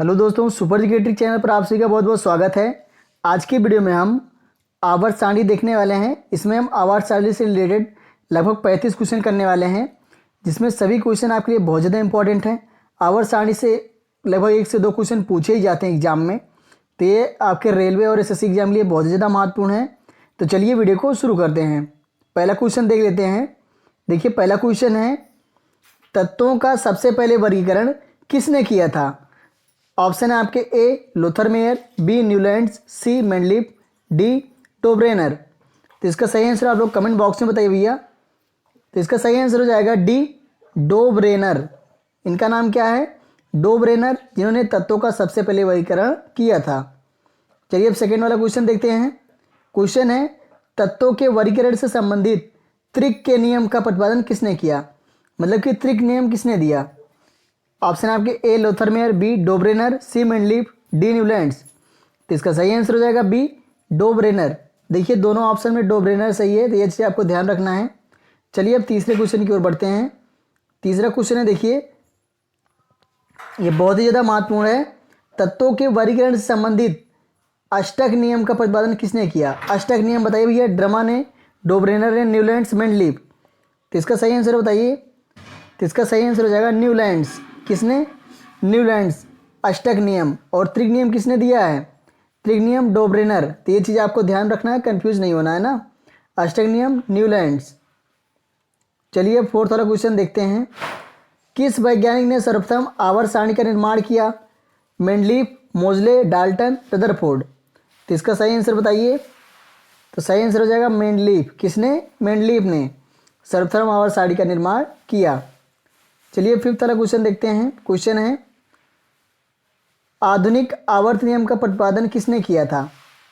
Hello दोस्तों, super जिकेट्रिक channel पर आप सभी का बहुत बहुत स्वागत है। आज की वीडियो में हम आवर्त सारणी देखने वाले हैं। इसमें हम आवर्त सारणी से रिलेटेड लगभग 35 क्वेश्चन करने वाले हैं, जिसमें सभी क्वेश्चन आपके लिए बहुत ज़्यादा इंपॉर्टेंट हैं। आवर्त सारणी से लगभग 1 से 2 क्वेश्चन पूछे ही जाते हैं एग्जाम में, तो ये आपके रेलवे और एसएससी एग्जाम के लिए बहुत ज़्यादा महत्वपूर्ण है। तो चलिए वीडियो को शुरू करते हैं। पहला क्वेश्चन देख लेते हैं। देखिए, पहला क्वेश्चन है, तत्वों का सबसे पहले वर्गीकरण किसने किया था? ऑप्शन है आपके ए लोथरमेयर, बी न्यूलैंड्स, सी मेंडलीफ, डी टोब्रेनर। तो इसका सही आंसर आप लोग कमेंट बॉक्स में बताइए भैया। तो इसका सही आंसर हो जाएगा डी डोब्रेनर। इनका नाम क्या है? डोब्रेनर, जिन्होंने तत्वों का सबसे पहले वर्गीकरण किया था। चलिए अब सेकेंड वाला क्वेश्चन देखते हैं। क्वेश्चन है, तत्वों के वर्गीकरण से संबंधित त्रिक के नियम का प्रतिपादन किसने किया? मतलब कि त्रिक नियम किसने दिया? ऑप्शन है आपके ए लोथरमेयर, बी डोब्रेनर, सी मेंडलीफ, डी न्यूलैंड्स। तो इसका सही आंसर हो जाएगा बी डोब्रेनर। देखिए, दोनों ऑप्शन में डोब्रेनर सही है, तो ये चीज़ आपको ध्यान रखना है। चलिए अब तीसरे क्वेश्चन की ओर बढ़ते हैं। तीसरा क्वेश्चन है, देखिए ये बहुत ही ज़्यादा महत्वपूर्ण है। तत्वों के वर्गीकरण से संबंधित अष्टक नियम का प्रतिपादन किसने किया? अष्टक नियम बताइए भैया। ड्रमा ने, डोब्रेनर ने, न्यूलैंड्स, मेंडलीफ। तो इसका सही आंसर बताइए। तो इसका सही आंसर हो जाएगा न्यूलैंड्स। किसने? न्यूलैंड्स। अष्टक नियम और त्रिक नियम किसने दिया है? त्रिक नियम डोब्रेनर। तो ये चीज़ आपको ध्यान रखना है, कंफ्यूज नहीं होना है ना। अष्टक नियम न्यूलैंड्स। चलिए अब फोर्थ वाला क्वेश्चन देखते हैं। किस वैज्ञानिक ने सर्वप्रथम आवर्त सारणी का निर्माण किया? मेंडलीफ, मोजले, डाल्टन, रदरफोर्ड। तो इसका सही आंसर बताइए। तो सही आंसर हो जाएगा मेंडलीफ। किसने? मेंडलीफ ने सर्वप्रथम आवर्त सारणी का निर्माण किया। चलिए फिफ्थ वाला क्वेश्चन देखते हैं। क्वेश्चन है, आधुनिक आवर्त नियम का प्रतिपादन किसने किया था?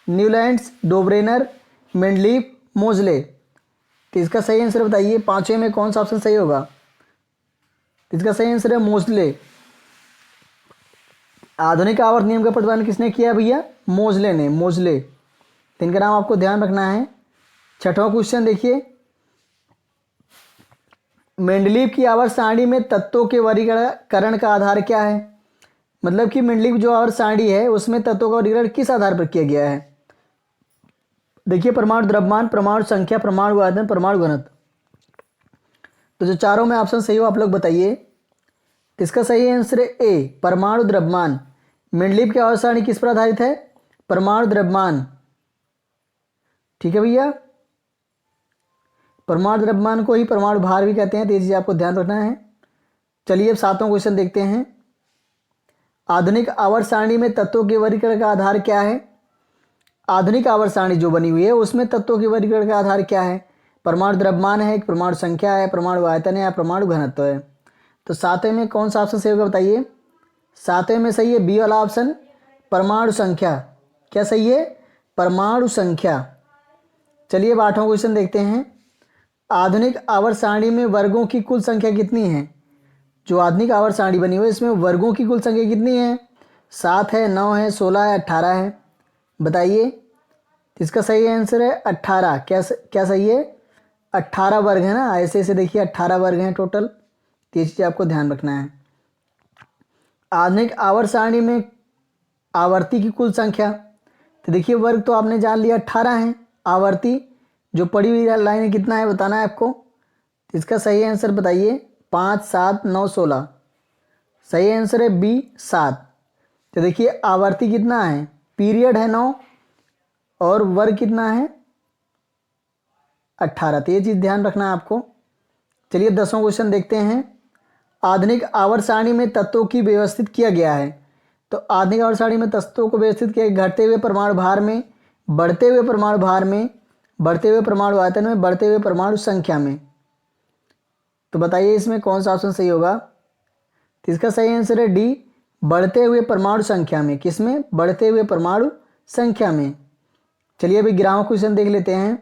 न्यूलैंड्स, डोब्रेनर, मेंडलीफ, मोजले। तो इसका सही आंसर बताइए। पांचवें में कौन सा ऑप्शन सही होगा? तो इसका सही आंसर है मोजले। आधुनिक आवर्त नियम का प्रतिपादन किसने किया भैया? मोजले ने। मोजले। तो इनका नाम आपको ध्यान रखना है। छठवां क्वेश्चन देखिए, मेंडलीफ की आवर्त सारणी में तत्वों के वर्गीकरण का आधार क्या है? मतलब कि मेंडलीफ जो आवर्त सारणी है उसमें तत्वों का वर्गीकरण किस आधार पर किया गया है? देखिए, परमाणु द्रव्यमान, परमाणु संख्या, परमाणु आयतन, परमाणु घनत्व। तो जो चारों में ऑप्शन सही हो आप लोग बताइए। इसका सही आंसर है ए परमाणु द्रव्यमान। मेंडलीफ की आवर्त सारणी किस पर आधारित है? परमाणु द्रव्यमान। ठीक है भैया। परमाणु द्रव्यमान को ही परमाणु भार भी कहते हैं, तो ये चीज़ आपको ध्यान रखना है। चलिए अब सातवां क्वेश्चन देखते हैं। आधुनिक आवर्त सारणी में तत्वों के वर्गीकरण का आधार क्या है? आधुनिक आवर्त सारणी जो बनी हुई है उसमें तत्वों के वर्गीकरण का आधार क्या है? परमाणु द्रव्यमान है, परमाणु संख्या है, परमाणु आयतन है या परमाणु घनत्व है? तो सातवें में कौन सा ऑप्शन सही होगा बताइए। सातवें में सही है बी वाला ऑप्शन, परमाणु संख्या। क्या सही है? परमाणु संख्या। चलिए अब आठवां क्वेश्चन देखते हैं। आधुनिक आवर्त सारणी में वर्गों की कुल संख्या कितनी है? जो आधुनिक आवर्त सारणी बनी हुई है इसमें वर्गों की कुल संख्या कितनी है? 7 है, 9 है, 16 है, 18 है? बताइए। इसका सही आंसर है 18। क्या सही है? 18 वर्ग है ना। ऐसे ऐसे देखिए 18 वर्ग हैं टोटल। तो ये चीज़ आपको ध्यान रखना है। आधुनिक आवर्त सारणी में आवर्ती की कुल संख्या, तो देखिए वर्ग तो आपने जान लिया 18 है। आवर्ती जो पड़ी हुई लाइन कितना है बताना है आपको। तो इसका सही आंसर बताइए। 5, 7, 9, 16। सही आंसर है बी 7। तो देखिए आवर्ती कितना है? पीरियड है 9 और वर्ग कितना है? 18। तो ये चीज़ ध्यान रखना है आपको। चलिए 10वां क्वेश्चन देखते हैं। आधुनिक आवर्त सारणी में तत्वों की व्यवस्थित किया गया है। तो आधुनिक आवर्त सारणी में तत्वों को व्यवस्थित किया घटते हुए परमाणु भार में, बढ़ते हुए परमाणु भार में, बढ़ते हुए परमाणु आयतन में, बढ़ते हुए परमाणु संख्या में। तो बताइए इसमें कौन सा ऑप्शन सही होगा। तो इसका सही आंसर है डी बढ़ते हुए परमाणु संख्या में। किसमें? बढ़ते हुए परमाणु संख्या में। चलिए अभी 11वां क्वेश्चन देख लेते हैं।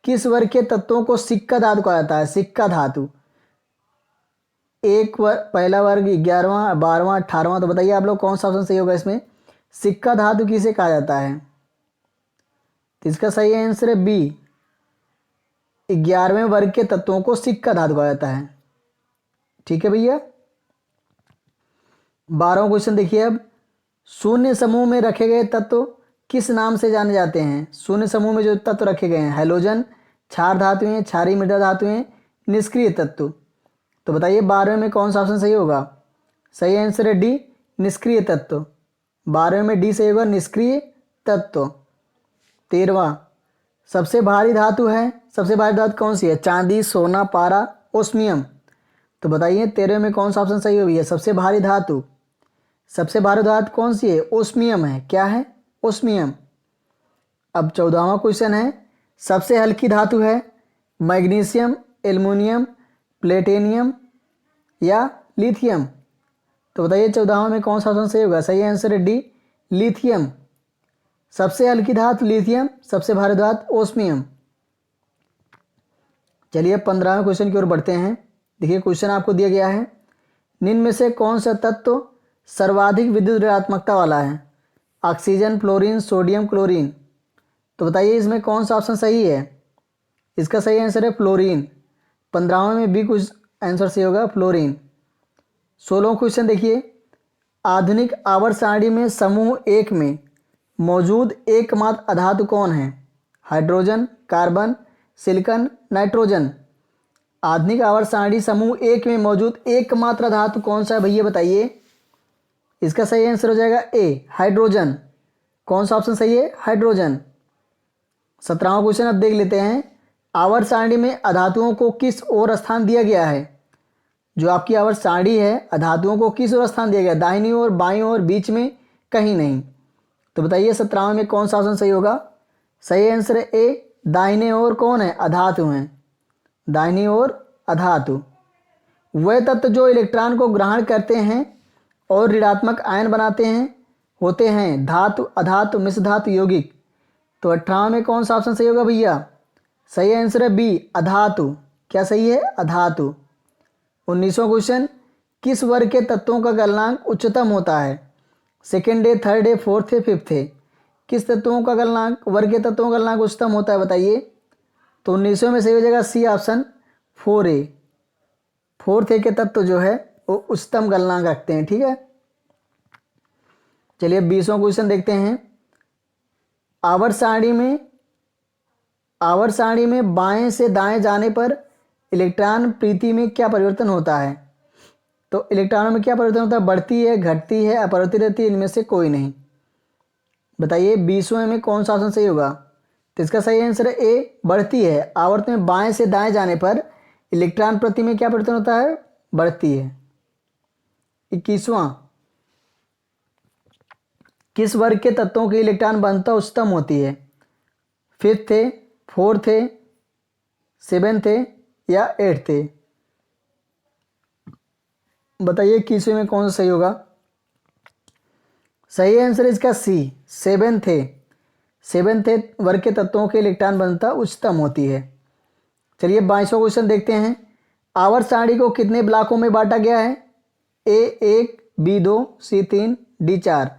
किस वर्ग के तत्वों को सिक्का धातु कहा जाता है? सिक्का धातु। एक वर्ग, पहला वर्ग, 11वां, 12वां, 18वां। तो बताइए आप लोग कौन सा ऑप्शन सही होगा इसमें। सिक्का धातु किसे कहा जाता है? तो इसका सही आंसर है बी 11वें वर्ग के तत्वों को सिक्का धातु कहा जाता है। ठीक है भैया। 12वां क्वेश्चन देखिए अब। शून्य समूह में रखे गए तत्व किस नाम से जाने जाते हैं? शून्य समूह में जो तत्व रखे गए हैं, हैलोजन, क्षार धातुएं, क्षारीय मृदा धातुएं, निष्क्रिय तत्व। तो बताइए 12वें में कौन सा ऑप्शन सही होगा? सही आंसर है डी, निष्क्रिय तत्व। 12वें में डी सही होगा, निष्क्रिय तत्व। 13वां, सबसे भारी धातु है, सबसे भारी धातु कौन सी है? चांदी, सोना, पारा, ओस्मियम। तो बताइए 13वें में कौन सा ऑप्शन सही होगी? सबसे भारी धातु, सबसे भारी धातु कौन सी है? ओस्मियम है। क्या है? ओस्मियम। अब 14वां क्वेश्चन है, सबसे हल्की धातु है, मैग्नीशियम, एल्युमिनियम, प्लेटिनियम या लिथियम। तो बताइए 14वां में कौन सा ऑप्शन सही होगा? सही आंसर है डी, लिथियम। सबसे हल्की धातु लिथियम, सबसे भारी धातु ओस्मियम। चलिए 15वें क्वेश्चन की ओर बढ़ते हैं। देखिए क्वेश्चन आपको दिया गया है, निम्न में से कौन सा तत्व सर्वाधिक विद्युत ऋणात्मकता वाला है? Oxygen, fluorine, sodium, chlorine. तो बताइए इसमें कौन सा ऑप्शन सही है? इसका सही आंसर है फ्लोरीन। 15वें में भी कुछ आंसर सही होगा, फ्लोरीन। 16वां क्वेश्चन देखिए, आधुनिक आवर्त सारणी में समूह 1 में मौजूद एकमात्र अधातु कौन है? Hydrogen, carbon, silicon, nitrogen. आधुनिक आवर्त सारणी समूह 1 में मौजूद एकमात्र धातु कौन सा है भैया बताइए? इसका सही आंसर हो जाएगा ए, हाइड्रोजन। कौन सा ऑप्शन सही है? हाइड्रोजन। 17वां क्वेश्चन अब देख लेते हैं, आवर्त सारणी में अधातुओं को किस ओर स्थान दिया गया है? जो आपकी आवर्त सारणी है, अधातुओं को किस ओर स्थान दिया गया? दाहिनी ओर, बाईं ओर, बीच में, कहीं नहीं। तो बताइए 17वें में कौन सा ऑप्शन सही होगा? सही आंसर है ए, दाहिने ओर कौन है? अधातु हैं। दाहिनी ओर अधातु। वह तत्व जो इलेक्ट्रॉन को ग्रहण करते हैं और ऋणात्मक आयन बनाते हैं होते हैं धातु, अधातु, मिश्र धातु, यौगिक। तो 18वें में कौन सा ऑप्शन सही होगा भैया? सही आंसर है बी, अधातु। क्या सही है? अधातु। 19वां क्वेश्चन, किस वर्ग के तत्वों का गलनांक उच्चतम होता है? सेकेंड है, थर्ड है, फोर्थ है, फिफ्थ है। किस तत्वों का गलनांक, वर्ग के तत्वों का गलनांक उच्चतम होता है बताइए? तो 19वें में सही हो जाएगा सी ऑप्शन, 4A। फोर्थ ए के तत्व जो है वो उच्चतम गलनांक रखते हैं। ठीक है, चलिए 20वां क्वेश्चन देखते हैं। आवर्त सारणी में बाएं से दाएं जाने पर इलेक्ट्रॉन प्रीति में क्या परिवर्तन होता है? तो इलेक्ट्रॉनों में क्या परिवर्तन होता है? बढ़ती है, घटती है, अपरिवर्तित रहती है, इनमें से कोई नहीं। बताइए 20वें में कौन सा ऑप्शन सही होगा? तो इसका सही आंसर है ए, बढ़ती है। आवर्त में बाएं से दाएं जाने पर इलेक्ट्रॉन प्रति में क्या परिवर्तन होता है? बढ़ती है। 21वां, किस वर्ग के तत्वों की इलेक्ट्रॉन घनत्व उच्चतम होती है? फिफ्थ है, फोर्थ है, सेवेंथ है या एट्थ है? बताइए 21वें में कौन सा सही होगा? सही आंसर इसका सी, सेवेंथ है। सेवेंथ है वर्ग के तत्वों के इलेक्ट्रॉन घनत्व उच्चतम होती है। चलिए 22वां क्वेश्चन देखते हैं। आवर्त सारणी को कितने ब्लॉकों में बांटा गया है? A1, B2, C3, D4।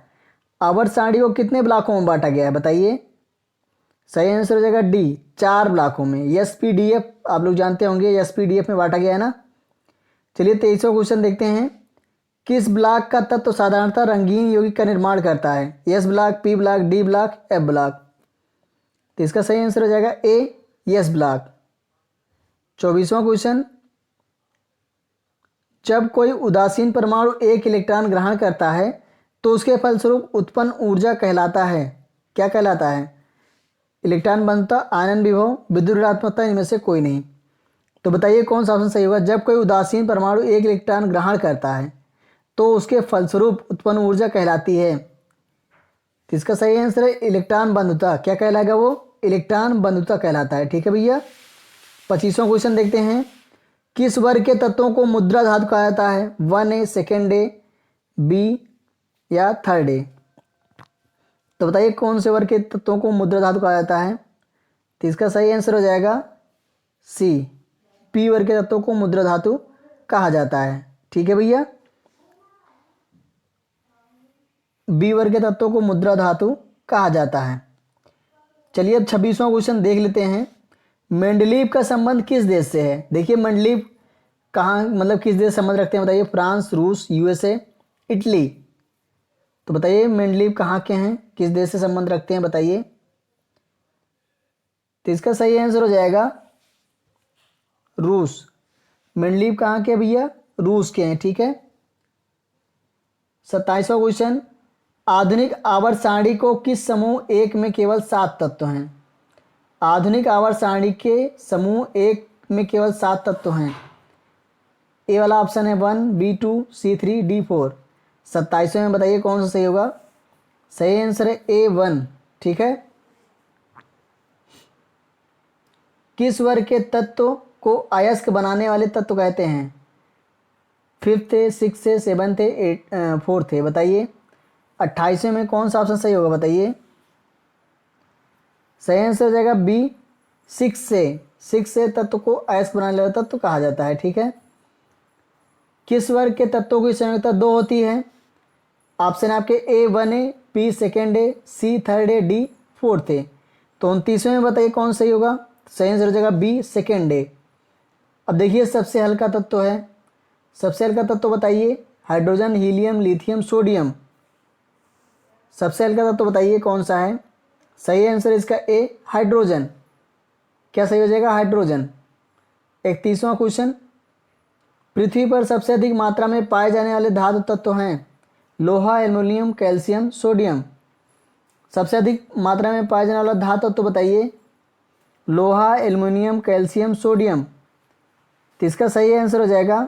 आवर्त सारणी को कितने ब्लॉकों में बांटा गया है बताइए? सही आंसर हो जाएगा डी, 4 ब्लॉकों में। SPDF आप लोग जानते होंगे, SPDF में बांटा गया है ना। चलिए 23वां क्वेश्चन देखते हैं। किस ब्लॉक का तत्व साधारणतः रंगीन यौगिक का निर्माण करता है? S block, P block, D block, F block. तो इसका सही आंसर हो जाएगा ए, S ब्लॉक। 24वां क्वेश्चन, जब कोई उदासीन परमाणु एक इलेक्ट्रॉन ग्रहण करता है तो उसके फलस्वरूप उत्पन्न ऊर्जा कहलाता है, क्या कहलाता है? इलेक्ट्रॉन बनता, आयनन विभव, विद्युत ऋणात्मकता, इनमें से कोई नहीं। तो बताइए कौन सा ऑप्शन सही होगा? जब कोई उदासीन परमाणु एक इलेक्ट्रॉन ग्रहण करता है तो उसके फलस्वरूप उत्पन्न ऊर्जा कहलाती है। तो इसका सही आंसर है इलेक्ट्रॉन बंधुता। क्या कहलाएगा वो? इलेक्ट्रॉन बंधुता कहलाता है। ठीक है भैया। 25वां क्वेश्चन देखते हैं। किस वर्ग के तत्वों को मुद्रा धातु कहा जाता है? 1A, सेकेंड ए, बी या थर्ड ए? तो बताइए कौन से वर्ग के तत्वों को मुद्रा धातु कहा जाता है? तो इसका सही आंसर हो जाएगा सी, पी वर्ग के तत्वों को मुद्रा धातु कहा जाता है। ठीक है भैया। बी वर्ग के तत्वों को मुद्रा धातु कहा जाता है। चलिए अब 26वां क्वेश्चन देख लेते हैं। मेंडलीव का संबंध किस देश से है? देखिए मेंडलीव कहाँ, मतलब किस देश से संबंध रखते हैं बताइए? फ्रांस, रूस, USA, इटली। तो बताइए मेंडलीव कहाँ के हैं, किस देश से संबंध रखते हैं, बताइए। तो इसका सही आंसर हो जाएगा रूस। मेंडलीव कहाँ के भैया, रूस के हैं, ठीक है। 27वां क्वेश्चन, आधुनिक आवर्त सारणी को किस समूह एक में केवल 7 तत्व हैं। आधुनिक आवर्त सारणी के समूह एक में केवल 7 तत्व हैं। ए वाला ऑप्शन है 1, B2, C3, D4। 27वें में बताइए कौन सा सही होगा। सही आंसर है A1, ठीक है। किस वर्ग के तत्व को अयस्क बनाने वाले तत्व कहते हैं। 5th है, 6th है, 7th है, 4th है, बताइए। 28वें में कौन सा ऑप्शन सही होगा, बताइए। सही आंसर हो जाएगा B, 6 से तत्व को अयस्क बनाने वाला तत्व कहा जाता है, ठीक है। किस वर्ग के तत्वों की संयोजकता 2 होती है। ऑप्शन आपके A1 है, B सेकेंड है, C थर्ड है, D फोर्थ है। तो 29वें में बताइए कौन सही होगा। सही आंसर हो जाएगा B सेकेंड है। अब देखिए सबसे हल्का तत्व है। सबसे हल्का तत्व बताइए। Hydrogen, helium, lithium, sodium. सबसे हल्का तत्व बताइए कौन सा है। सही आंसर इसका A, हाइड्रोजन। क्या सही हो जाएगा, हाइड्रोजन। 31वां क्वेश्चन, पृथ्वी पर सबसे अधिक मात्रा में पाए जाने वाले धातु तत्व हैं। लोहा, एल्युमिनियम, कैल्शियम, सोडियम। सबसे अधिक मात्रा में पाए जाने वाला धातु तत्व बताइए। लोहा, एल्युमिनियम, कैल्शियम, सोडियम। तो इसका सही आंसर हो जाएगा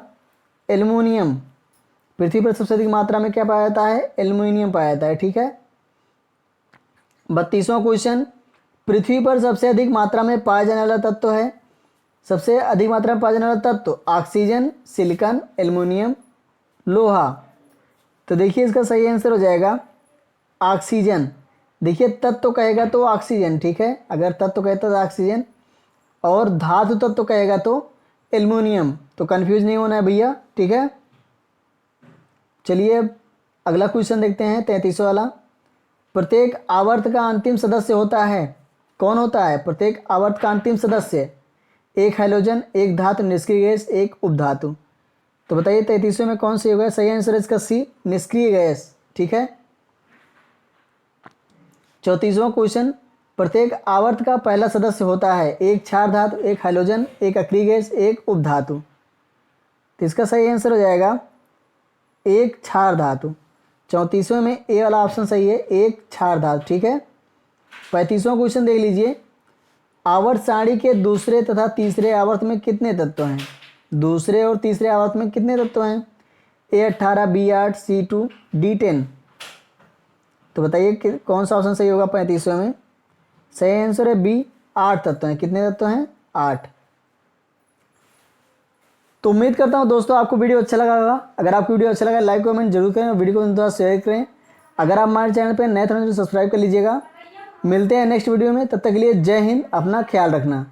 एल्युमिनियम। पृथ्वी पर सबसे अधिक मात्रा में क्या पाया जाता है, एल्युमिनियम पाया जाता है, ठीक है। 32वां क्वेश्चन, पृथ्वी पर सबसे अधिक मात्रा में पाया जाने वाला तत्व है। सबसे अधिक मात्रा में पाया जाने वाला तत्व ऑक्सीजन, सिलिकॉन, एल्युमिनियम, लोहा। तो देखिए इसका सही आंसर हो जाएगा ऑक्सीजन। देखिए तत्व कहेगा तो ऑक्सीजन, ठीक है। अगर तत्व कहता तो ऑक्सीजन, और धातु तत्व कहेगा तो एल्युमिनियम। तो कंफ्यूज नहीं होना है भैया, ठीक है। चलिए अगला क्वेश्चन देखते हैं, 33वां वाला। प्रत्येक आवर्त का अंतिम सदस्य होता है। कौन होता है प्रत्येक आवर्त का अंतिम सदस्य। एक हाइड्रोजन, एक धातु निष्क्रिय गैस, एक उपधातु। तो बताइए 33वें में कौन सी होगा। सही आंसर है इसका C, निष्क्रिय गैस, ठीक है। 34वां क्वेश्चन, प्रत्येक आवर्त का पहला सदस्य होता है। एक क्षार धातु, एक हाइड्रोजन, एक अक्रिय गैस, एक उपधातु। तो इसका सही आंसर हो जाएगा एक क्षार धातु। 34वें में ए वाला ऑप्शन सही है, एक क्षार धातु, ठीक है। 35वां क्वेश्चन देख लीजिए। आवर्त सारणी के दूसरे तथा तीसरे आवर्त में कितने तत्व हैं। दूसरे और तीसरे आवर्त में कितने तत्व हैं। A18, B8, C2, D10। तो बताइए कि कौन सा ऑप्शन सही होगा 35वें में। सही आंसर है B, 8 तत्व हैं। कितने तत्व हैं, 8। तो उम्मीद करता हूँ दोस्तों आपको वीडियो अच्छा लगा होगा। अगर आपको वीडियो अच्छा लगा लाइक कमेंट जरूर करें और वीडियो को थोड़ा शेयर करें। अगर आप हमारे चैनल पर नए थे तो सब्सक्राइब कर लीजिएगा। मिलते हैं नेक्स्ट वीडियो में, तब तक के लिए जय हिंद, अपना ख्याल रखना।